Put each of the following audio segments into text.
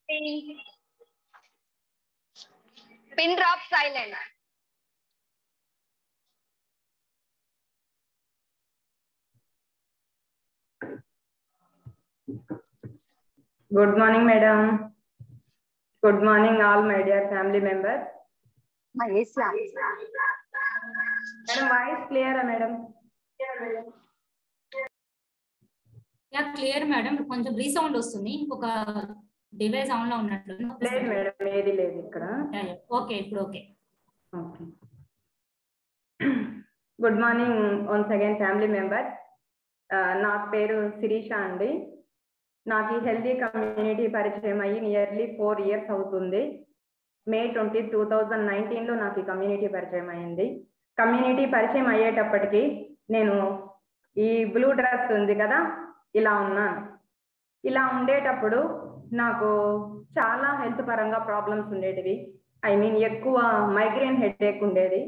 Pin drop silent. Good morning, madam. Good morning, all my dear family members. Yes, Madam, voice clear, madam? Yeah, clear, madam. కొంచెం resound వస్తుంది. ఇంకొక device on లో ఉన్నట్లు. లేదు madam, ఏది లేదు ఇక్కడ. ఓకే, ఇప్పుడు okay. Okay. Good morning once again family members. నా పేరు శిరీష అండి. నాకు ఈ హెల్దీ కమ్యూనిటీ పరిచయం అయ్యి నియర్లీ 4 years అవుతుంది. May 20, 2019లో నాకు ఈ కమ్యూనిటీ పరిచయం అయింది. కమ్యూనిటీ పరిచయం అయ్యేటప్పటికి నేను ఈ బ్లూ డ్రెస్ ఉంది కదా, ఇలా ఉన్నాను. ఇలా ఉండేటప్పుడు నాకు చాలా హెల్త్ పరంగా ప్రాబ్లమ్స్ ఉండేటివి. ఎక్కువ మైగ్రేన్ హెడేక్ ఉండేది.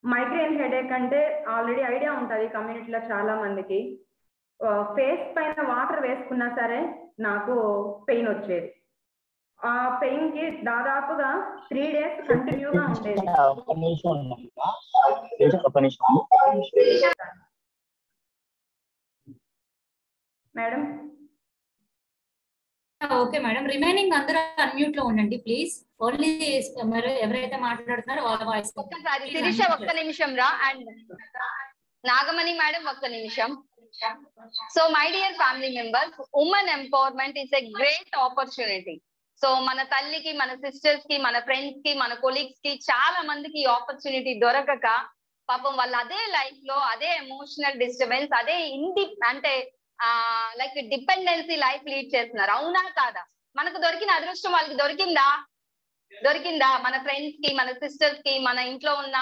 మైగ్రేన్ హెడేక్ అంటే ఆల్రెడీ ఐడియా ఉంటుంది కమ్యూనిటీలో చాలా మందికి. ఫేస్ పైన వాటర్ వేసుకున్నా సరే నాకు పెయిన్ వచ్చేది. ఆ పెయిన్ కి దాదాపుగా 3 days కంటిన్యూగా ఉండేది. మేడం ఓకే మేడం, రిమైనింగ్ అందరూ అన్మ్యూట్ లో ఉండండి ప్లీజ్. ఓన్లీ ఎవరైతే మాట్లాడుతున్నారో వాళ్ళ వాయిస్. ఒక్కసారి శిరీష ఒక్క నిమిషం రా, అండ్ నాగమణి మేడం ఒక్క నిమిషం. So my dear family members, women empowerment is a great opportunity. So మన తల్లికి, మన సిస్టర్స్ కి, మన ఫ్రెండ్స్ కి, మన కొలీగ్స్ కి చాలా మందికి ఈ ఆపర్చునిటీ దొరకక పాపం వాళ్ళు అదే లైఫ్ లో అదే ఎమోషనల్ డిస్టర్బెన్స్, అదే అంటే లైక్ డిపెండెన్సీ లైఫ్ లీడ్ చేస్తున్నారు. అవునా కాదా? మనకు దొరికిన అదృష్టం వాళ్ళకి దొరికిందా? మన ఫ్రెండ్స్ కి, మన సిస్టర్స్ కి, మన ఇంట్లో ఉన్న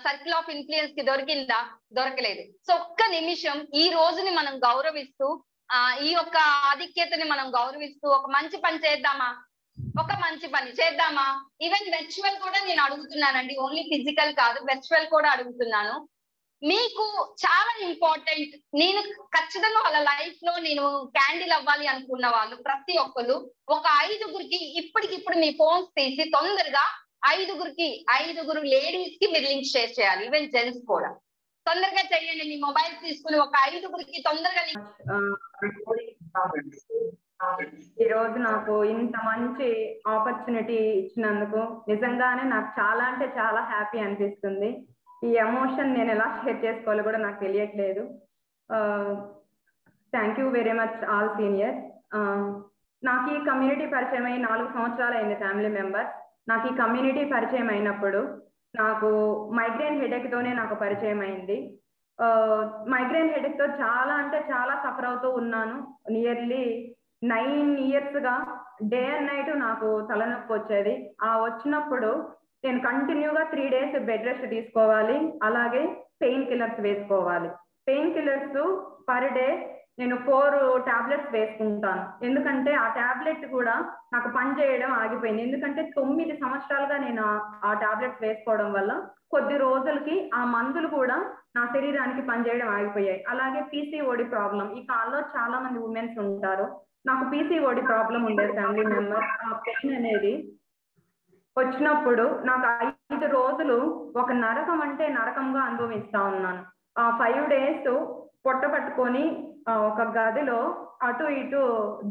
సర్కిల్ ఆఫ్ ఇన్ఫ్లుయెన్స్ కి దొరికిందా? దొరకలేదు. సో ఒక్క నిమిషం ఈ రోజుని మనం గౌరవిస్తూ, ఈ యొక్క ఆధిక్యతని మనం గౌరవిస్తూ ఒక మంచి పని చేద్దామా? ఈవెన్ వెర్చువల్ కూడా నేను అడుగుతున్నానండి, ఓన్లీ ఫిజికల్ కాదు, వెర్చువల్ కూడా అడుగుతున్నాను. మీకు చాలా ఇంపార్టెంట్. నేను ఖచ్చితంగా వాళ్ళ లైఫ్ లో నేను క్యాండిల్ అవ్వాలి అనుకున్న వాళ్ళు ప్రతి ఒక్కరు ఒక 5గురికి ఇప్పటికిప్పుడు మీ ఫోన్స్ తీసి తొందరగా 5గురు లేడీస్ కి మీరు లింక్ షేర్ చేయాలి. ఈవెన్ జెంట్స్ కూడా తొందరగా చేయండి. మీ మొబైల్ తీసుకుని ఒక 5గురికి తొందరగా. ఈ రోజు నాకు ఇంత మంచి ఆపర్చునిటీ ఇచ్చినందుకు నిజంగానే నాకు చాలా అంటే చాలా హ్యాపీ అనిపిస్తుంది. ఈ ఎమోషన్ నేను ఎలా షేర్ చేసుకోవాలో కూడా నాకు తెలియట్లేదు. Thank you very much all seniors. నాకు ఈ కమ్యూనిటీ పరిచయం అయ్యి 4 సంవత్సరాలు అయింది ఫ్యామిలీ మెంబర్స్. నాకు ఈ కమ్యూనిటీ పరిచయం అయినప్పుడు నాకు మైగ్రేన్ హెడేక్ తోనే నాకు పరిచయం అయింది. మైగ్రేన్ హెడేక్ తో చాలా అంటే చాలా సఫర్ అవుతూ ఉన్నాను. నియర్లీ 9 years గా డే అండ్ నైట్ నాకు తలనొప్పి వచ్చేది. వచ్చినప్పుడు నేను కంటిన్యూగా 3 days బెడ్ రెస్ట్ తీసుకోవాలి, అలాగే పెయిన్ కిల్లర్స్ వేసుకోవాలి. పెయిన్ కిల్లర్స్ పర్ డే నేను 4 tablets వేసుకుంటాను. ఎందుకంటే ఆ టాబ్లెట్ కూడా నాకు పని చేయడం ఆగిపోయింది. ఎందుకంటే 9 సంవత్సరాలుగా నేను ఆ టాబ్లెట్స్ వేసుకోవడం వల్ల కొద్ది రోజులకి ఆ మందులు కూడా నా శరీరానికి పనిచేయడం ఆగిపోయాయి. అలాగే పీసీఓడి ప్రాబ్లం, ఈ కాలంలో చాలా మంది ఉమెన్స్ ఉంటారు. నాకు పీసీఓడి ప్రాబ్లం ఉండేది ఫ్యామిలీ మెంబర్. ఆ పెయిన్ అనేది వచ్చినప్పుడు నాకు 5 రోజులు ఒక నరకం అంటే నరకంగా అనుభవిస్తా ఉన్నాను. ఆ 5 days పొట్ట పట్టుకొని ఒక గదిలో అటు ఇటు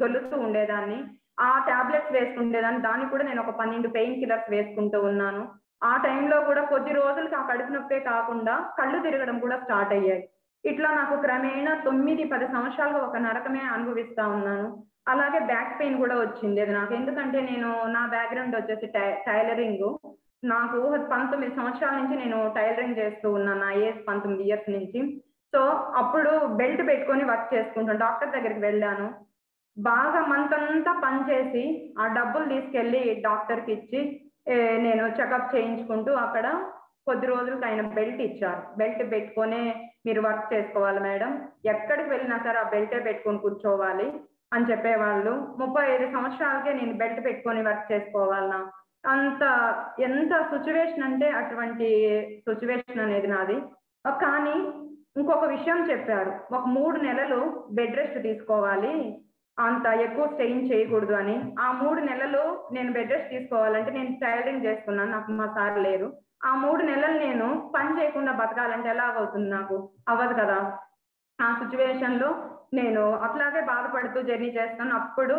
దొల్లుతూ ఉండేదాన్ని. ఆ టాబ్లెట్స్ వేసుకుండేదాన్ని. దాన్ని కూడా నేను ఒక 12 పెయిన్ కిల్లర్స్ వేసుకుంటూ ఉన్నాను. ఆ టైంలో కూడా కొద్ది రోజులకి ఆ కడుపు నొప్పే కాకుండా కళ్ళు తిరగడం కూడా స్టార్ట్ అయ్యాయి. ఇట్లా నాకు క్రమేణా 9-10 సంవత్సరాలుగా ఒక నరకమే అనుభవిస్తా ఉన్నాను. అలాగే బ్యాక్ పెయిన్ కూడా వచ్చింది అది నాకు. ఎందుకంటే నేను నా బ్యాక్గ్రౌండ్ వచ్చేసి టైలరింగ్. నాకు 19 సంవత్సరాల నుంచి నేను టైలరింగ్ చేస్తూ ఉన్నాను. నా ఏజ్ 19 years నుంచి. సో అప్పుడు బెల్ట్ పెట్టుకొని వర్క్ చేసుకుంటాను. డాక్టర్ దగ్గరికి వెళ్ళాను. బాగా మంత్ అంతా పనిచేసి ఆ డబ్బులు తీసుకెళ్ళి డాక్టర్కి ఇచ్చి నేను చెకప్ చేయించుకుంటూ అక్కడ కొద్ది రోజులకి ఆయన బెల్ట్ ఇచ్చారు. బెల్ట్ పెట్టుకొనే మీరు వర్క్ చేసుకోవాలి మేడం, ఎక్కడికి వెళ్ళినా సరే ఆ బెల్టే పెట్టుకొని కూర్చోవాలి అని చెప్పేవాళ్ళు. 35 సంవత్సరాలకే నేను బెల్ట్ పెట్టుకొని వర్క్ చేసుకోవాలన్నా ఎంత సిచ్యువేషన్ అంటే అటువంటి సిచ్యువేషన్ అనేది నాది. కానీ ఇంకొక విషయం చెప్పారు, ఒక 3 నెలలు బెడ్ రెస్ట్ తీసుకోవాలి, అంత ఎక్కువ స్ట్రెయిన్ చేయకూడదు అని. ఆ 3 నెలలు నేను బెడ్ రెస్ట్ తీసుకోవాలంటే నేను టైలరింగ్ చేసుకున్నాను, నాకు మా సార్ లేరు. ఆ 3 నెలలు నేను పని చేయకుండా బతకాలంటే ఎలాగవుతుంది, నాకు అవ్వదు కదా. ఆ సిచ్యువేషన్ లో నేను అట్లాగే బాధపడుతూ జర్నీ చేస్తాను. అప్పుడు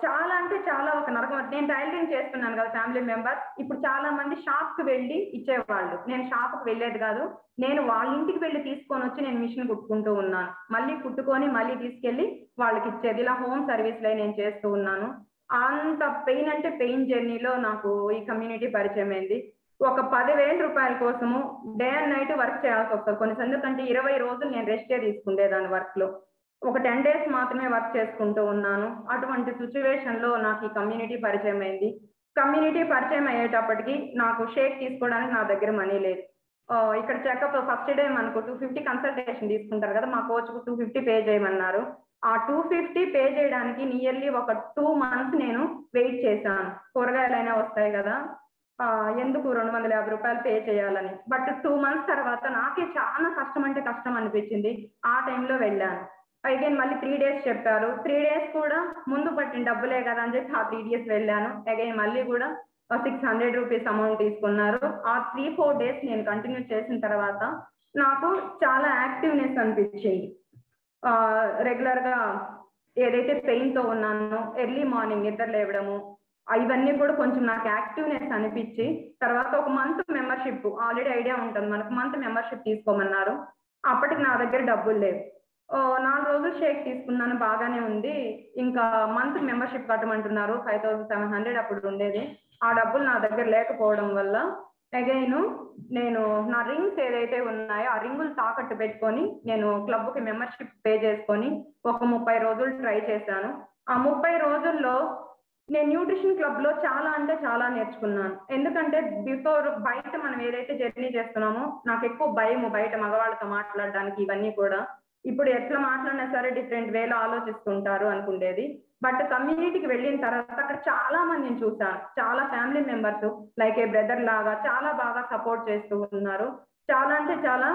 చాలా అంటే చాలా ఒక నరకం. నేను టైలరింగ్ చేస్తున్నాను కదా ఫ్యామిలీ మెంబర్, ఇప్పుడు చాలా మంది షాప్ కి వెళ్ళి ఇచ్చేవాళ్ళు, నేను షాప్ కి వెళ్ళేది కాదు, నేను వాళ్ళ ఇంటికి వెళ్ళి తీసుకొని వచ్చి నేను మిషన్ కుట్టుకుంటూ ఉన్నాను, మళ్ళీ కుట్టుకొని మళ్ళీ తీసుకెళ్లి వాళ్ళకి ఇచ్చేది. ఇలా హోమ్ సర్వీస్ లో నేను చేస్తూ ఉన్నాను. అంత పెయిన్ అంటే పెయిన్ జర్నీలో నాకు ఈ కమ్యూనిటీ పరిచయం అయింది. ఒక 10,000 రూపాయల కోసము డే అండ్ నైట్ వర్క్ చేయాల్సి వస్తుంది కొన్ని, ఎందుకంటే 20 రోజులు నేను రెస్టే తీసుకుండేదాన్ని వర్క్ లో, ఒక 10 days మాత్రమే వర్క్ చేసుకుంటూ ఉన్నాను. అటువంటి సిచ్యువేషన్ లో నాకు ఈ కమ్యూనిటీ పరిచయం అయింది. కమ్యూనిటీ పరిచయం అయ్యేటప్పటికి నాకు షేక్ తీసుకోవడానికి నా దగ్గర మనీ లేదు. ఇక్కడ చెకప్ ఫస్ట్ డే మనకు 250 కన్సల్టేషన్ తీసుకుంటారు కదా, మా కోచ్ 250 పే చేయమన్నారు. ఆ 250 పే చేయడానికి నియర్లీ ఒక 2 months నేను వెయిట్ చేశాను. కూరగాయలైనా వస్తాయి కదా, ఎందుకు 250 రూపాయలు పే చేయాలని. బట్ 2 months తర్వాత నాకే చాలా కష్టం అంటే కష్టం అనిపించింది. ఆ టైంలో వెళ్ళాను. అగైన్ మళ్ళీ 3 days చెప్పారు. 3 days కూడా ముందు పట్టిన డబ్బులే కదా అని చెప్పి ఆ 3 days వెళ్ళాను. అగైన్ మళ్ళీ కూడా 600 రూపీస్ అమౌంట్ తీసుకున్నారు. ఆ 3-4 days నేను కంటిన్యూ చేసిన తర్వాత నాకు చాలా యాక్టివ్నెస్ అనిపించింది. రెగ్యులర్ గా ఏదైతే పెయిన్ తో ఉన్నానో ఎర్లీ మార్నింగ్ నిద్ర లేవడము, ఇవన్నీ కూడా కొంచెం నాకు యాక్టివ్నెస్ అనిపించి, తర్వాత ఒక మంత్ మెంబర్షిప్, ఆల్రెడీ ఐడియా ఉంటుంది మనకు, మంత్ మెంబర్షిప్ తీసుకోమన్నారు. అప్పటికి నా దగ్గర డబ్బులు లేవు. 4 రోజులు షేక్ తీసుకున్నాను, బాగానే ఉంది. ఇంకా మంత్ మెంబర్షిప్ కట్టమంటున్నారు 5,700 అప్పుడు ఉండేది. ఆ డబ్బులు నా దగ్గర లేకపోవడం వల్ల అగైన్ నేను నా రింగ్స్ ఏదైతే ఉన్నాయో ఆ రింగులు తాకట్టు పెట్టుకొని నేను క్లబ్ కి మెంబర్షిప్ పే చేసుకొని ఒక 30 రోజులు ట్రై చేశాను. ఆ 30 రోజుల్లో నేను న్యూట్రిషన్ క్లబ్ లో చాలా అంటే చాలా నేర్చుకున్నాను. ఎందుకంటే బిఫోర్ బయట మనం ఏదైతే జర్నీ చేస్తున్నామో నాకు ఎక్కువ భయం బయట మగవాళ్ళతో మాట్లాడడానికి, ఇవన్నీ కూడా. ఇప్పుడు ఎట్లా మాట్లాడినా సరే డిఫరెంట్ వేలో ఆలోచిస్తుంటారు అనుకుండేది. బట్ కమ్యూనిటీకి వెళ్ళిన తర్వాత అక్కడ చాలా మందిని చూసాను, చాలా ఫ్యామిలీ మెంబర్స్ లైక్ ఏ బ్రదర్ లాగా చాలా బాగా సపోర్ట్ చేస్తూ ఉన్నారు. చాలా అంటే చాలా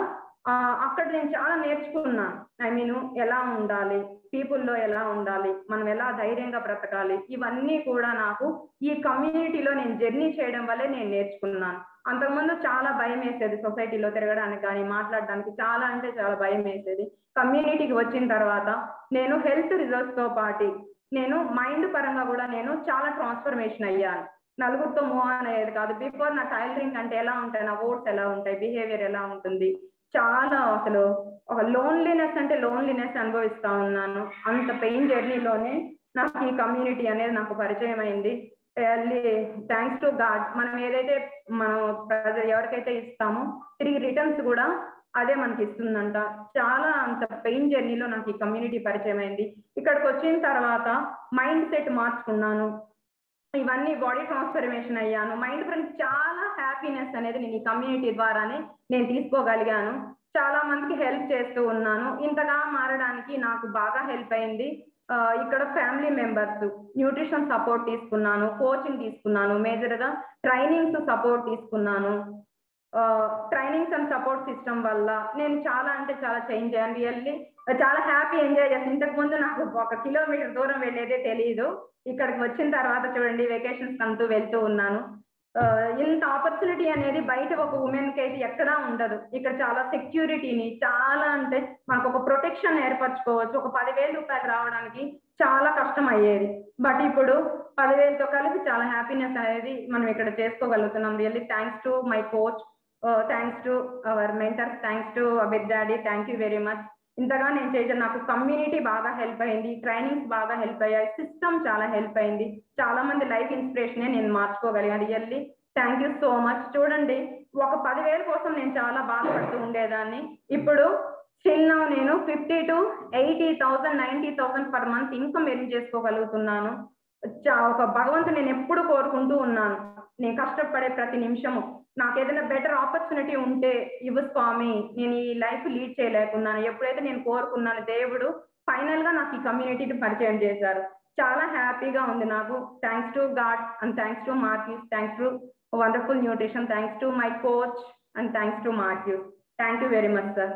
అక్కడ నేను చాలా నేర్చుకున్నాను. ఐ మీన్ ఎలా ఉండాలి, పీపుల్లో ఎలా ఉండాలి, మనం ఎలా ధైర్యంగా బ్రతకాలి, ఇవన్నీ కూడా నాకు ఈ కమ్యూనిటీలో నేను జర్నీ చేయడం వల్లే నేను నేర్చుకున్నాను. అంతకుముందు చాలా భయం వేసేది సొసైటీలో తిరగడానికి కానీ మాట్లాడడానికి, చాలా అంటే చాలా భయం వేసేది. కమ్యూనిటీకి వచ్చిన తర్వాత నేను హెల్త్ రిజల్ట్స్ తో పాటు నేను మైండ్ పరంగా కూడా నేను చాలా ట్రాన్స్ఫర్మేషన్ అయ్యాను. నలుగురితో మూవ్ ఆన్ అయ్యేది కాదు. బిఫోర్ నా టైలరింగ్ అంటే ఎలా ఉంటాయి, నా వర్డ్స్ ఎలా ఉంటాయి, బిహేవియర్ ఎలా ఉంటుంది, చాలా అసలు ఒక లోన్లీనెస్ అంటే లోన్లీనెస్ అనుభవిస్తా ఉన్నాను. అంత పెయిన్ జర్నీలోనే నాకు ఈ కమ్యూనిటీ అనేది నాకు పరిచయం అయింది. థ్యాంక్స్ టు గాడ్, మనం ఏదైతే మనం ఎవరికైతే ఇస్తామో తిరిగి రిటర్న్స్ కూడా అదే మనకి ఇస్తుందంట. చాలా అంత పెయిన్ జర్నీలో నాకు ఈ కమ్యూనిటీ పరిచయం అయింది. ఇక్కడికి వచ్చిన తర్వాత మైండ్ సెట్ మార్చుకున్నాను, ఇవన్నీ బాడీ ట్రాన్స్ఫర్మేషన్ అయ్యాను. మైండ్ పరంగా చాలా హ్యాపీనెస్ అనేది నేను ఈ కమ్యూనిటీ ద్వారానే నేను తీసుకోగలిగాను. చాలా మందికి హెల్ప్ చేస్తూ ఉన్నాను. ఇంతగా మారడానికి నాకు బాగా హెల్ప్ అయింది ఇక్కడ ఫ్యామిలీ మెంబర్స్. న్యూట్రిషన్ సపోర్ట్ తీసుకున్నాను, కోచింగ్ తీసుకున్నాను, మేజర్ గా ట్రైనింగ్స్ సపోర్ట్ తీసుకున్నాను. ట్రైనింగ్స్ అండ్ సపోర్ట్ సిస్టమ్ వల్ల నేను చాలా అంటే చాలా చేంజ్ అయ్యాను. రియల్లీ చాలా హ్యాపీ ఎంజాయ్ చేస్తాను. ఇంతకు ముందు నాకు 1 kilometer దూరం వెళ్ళేదే తెలియదు. ఇక్కడికి వచ్చిన తర్వాత చూడండి వెకేషన్స్ అంటూ వెళ్తూ ఉన్నాను. ఇంత ఆపర్చునిటీ అనేది బయట ఒక ఉమెన్ కి అయితే ఎక్కడా ఉండదు. ఇక్కడ చాలా సెక్యూరిటీని, చాలా అంటే మనకు ఒక ప్రొటెక్షన్ ఏర్పరచుకోవచ్చు. ఒక 10,000 రూపాయలు రావడానికి చాలా కష్టం అయ్యేది. బట్ ఇప్పుడు 10,000తో కలిపి చాలా హ్యాపీనెస్ అనేది మనం ఇక్కడ చేసుకోగలుగుతున్నాం. Really thanks to my coach, thanks to our mentors, thanks to Abid daddy, thank you very much. ఇంతగా నేను చేసాను. నాకు కమ్యూనిటీ బాగా హెల్ప్ అయింది, ట్రైనింగ్స్ బాగా హెల్ప్ అయ్యాయి, సిస్టమ్ చాలా హెల్ప్ అయింది. చాలా మంది లైఫ్ ఇన్స్పిరేషన్ నేను మార్చుకోగలిగాను. Really thank you so much. చూడండి, ఒక 10,000 కోసం నేను చాలా బాధపడుతూ ఉండేదాన్ని. ఇప్పుడు స్టిల్ నౌ నేను 50,000 to 80,000 90,000 per month income earn చేసుకోగలుగుతున్నాను. ఒక భగవంతుడు నేను ఎప్పుడు కోరుకుంటూ ఉన్నాను, నేను కష్టపడే ప్రతి నిమిషము నాకు ఏదైనా బెటర్ ఆపర్చునిటీ ఉంటే ఇవ్వు స్వామి, నేను ఈ లైఫ్ లీడ్ చేయలేకున్నాను. ఎప్పుడైతే నేను కోరుకున్నాను దేవుడు ఫైనల్ గా నాకు ఈ కమ్యూనిటీని పరిచయం చేశారు. చాలా హ్యాపీగా ఉంది నాకు. Thanks to God and thanks to Marques, thanks to wonderful nutrition, thanks to my coach and thanks to Marques. Thank you very much sir.